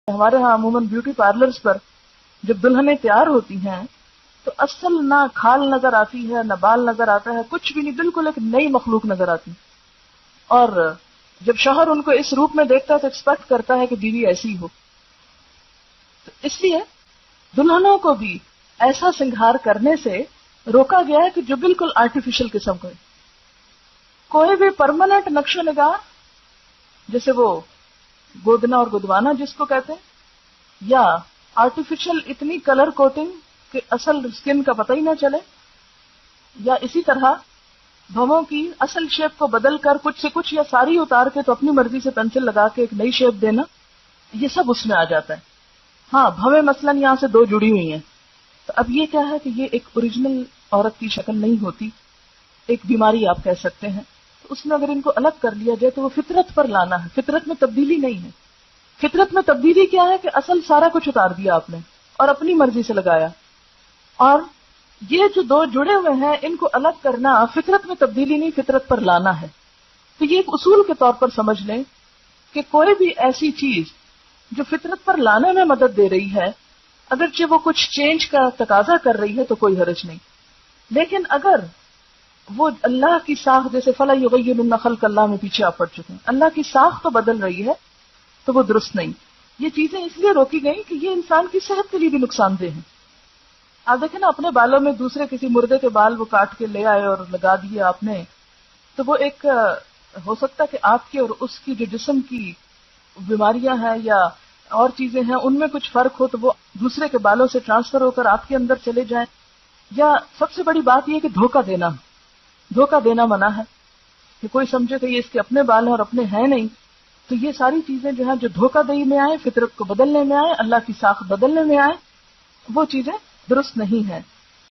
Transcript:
ہمارے ہاں عموماً بیوٹی پارلرز پر جب دلہنیں تیار ہوتی ہیں تو اصل نہ کھال نظر آتی ہے نہ بال نظر آتا ہے، کچھ بھی نہیں، بالکل ایک نئی مخلوق نظر آتی. اور جب شوہر ان کو اس روپ میں دیکھتا ہے تو ایکسپیکٹ کرتا ہے کہ بیوی ایسی ہو. تو اس لیے دلہنوں کو بھی ایسا سنگھار کرنے سے روکا گیا ہے کہ جو بالکل آرٹیفیشل قسم کا ہے. کوئی بھی پرماننٹ نقش و نگار، جیسے وہ گودنا اور گدوانا جس کو کہتے ہیں، یا آرٹیفیشل اتنی کلر کوٹنگ کہ اصل اسکن کا پتہ ہی نہ چلے، یا اسی طرح بھووں کی اصل شیپ کو بدل کر کچھ سے کچھ یا ساری اتار کے تو اپنی مرضی سے پینسل لگا کے ایک نئی شیپ دینا، یہ سب اس میں آ جاتا ہے. ہاں بھویں مثلاً یہاں سے دو جڑی ہوئی ہیں، تو اب یہ کیا ہے کہ یہ ایک اوریجنل عورت کی شکل نہیں ہوتی، ایک بیماری آپ کہہ سکتے ہیں. تو اس میں اگر ان کو الگ کر لیا جائے تو وہ فطرت پر لانا ہے، فطرت میں تبدیلی نہیں ہے. فطرت میں تبدیلی کیا ہے کہ اصل سارا کچھ اتار دیا آپ نے اور اپنی مرضی سے لگایا. اور یہ جو دو جڑے ہوئے ہیں ان کو الگ کرنا فطرت میں تبدیلی نہیں، فطرت پر لانا ہے. تو یہ ایک اصول کے طور پر سمجھ لیں کہ کوئی بھی ایسی چیز جو فطرت پر لانے میں مدد دے رہی ہے، اگرچہ وہ کچھ چینج کا تقاضا کر رہی ہے تو کوئی حرج نہیں، لیکن اگر وہ اللہ کی ساخت، جیسے فَلَا يُغَيِّرُنَّ خَلْقَ اللَّهِ میں پیچھے آپ پڑ چکے ہیں، اللہ کی ساخت تو بدل رہی ہے تو وہ درست نہیں. یہ چیزیں اس لیے روکی گئی کہ یہ انسان کی صحت کے لیے بھی نقصان دہ ہیں. آپ دیکھیں نا اپنے بالوں میں دوسرے کسی مردے کے بال وہ کاٹ کے لے آئے اور لگا دیے آپ نے، تو وہ ایک ہو سکتا ہے کہ آپ کی اور اس کی جو جسم کی بیماریاں ہیں یا اور چیزیں ہیں ان میں کچھ فرق ہو تو وہ دوسرے کے بالوں سے ٹرانسفر ہو کر آپ کے اندر چلے جائیں. یا سب سے بڑی بات یہ کہ دھوکہ دینا منع ہے، کہ کوئی سمجھے کہ یہ اس کے اپنے بال ہیں اور اپنے ہیں نہیں. تو یہ ساری چیزیں جو ہیں جو دھوکہ دہی میں آئے، فطرت کو بدلنے میں آئے، اللہ کی ساخت بدلنے میں آئے، وہ چیزیں درست نہیں ہیں.